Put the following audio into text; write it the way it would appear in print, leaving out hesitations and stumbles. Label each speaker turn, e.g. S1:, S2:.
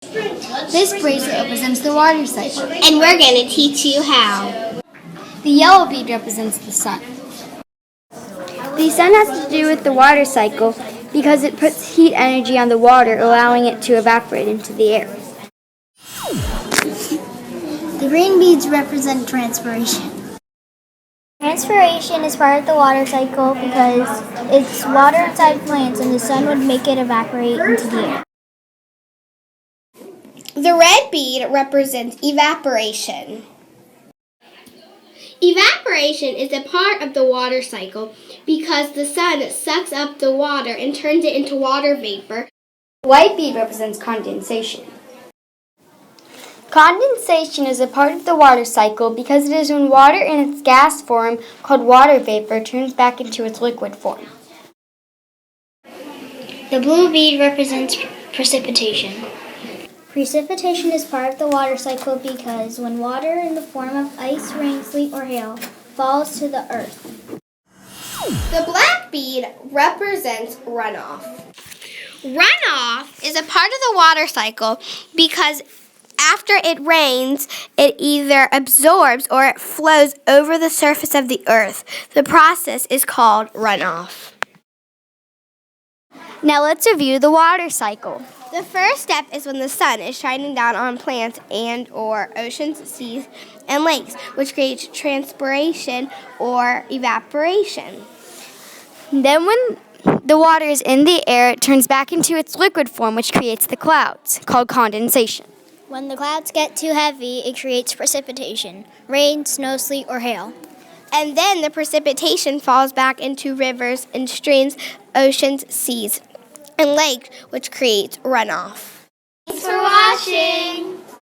S1: This bracelet represents the water cycle.
S2: And we're going to teach you how.
S1: The yellow bead represents the sun. The sun has to do with the water cycle because it puts heat energy on the water, allowing it to evaporate into the air.
S3: The green beads represent transpiration. Transpiration is part of the water cycle because it's water inside plants and the sun would make it evaporate into the air.
S2: The red bead represents evaporation. Evaporation is a part of the water cycle because the sun sucks up the water and turns it into water vapor.
S1: The white bead represents condensation. Condensation is a part of the water cycle because it is when water in its gas form, called water vapor, turns back into its liquid form.
S3: The blue bead represents precipitation. Precipitation is part of the water cycle because when water in the form of ice, rain, sleet, or hail falls to the earth.
S2: The black bead represents runoff. Runoff is a part of the water cycle because after it rains, it either absorbs or it flows over the surface of the earth. The process is called runoff.
S1: Now let's review the water cycle.
S2: The first step is when the sun is shining down on plants and or oceans, seas, and lakes, which creates transpiration or evaporation.
S1: Then when the water is in the air, it turns back into its liquid form, which creates the clouds, called condensation.
S3: When the clouds get too heavy, it creates precipitation, rain, snow, sleet, or hail.
S2: And then the precipitation falls back into rivers and streams, oceans, seas, and lakes, which creates runoff. Thanks for watching.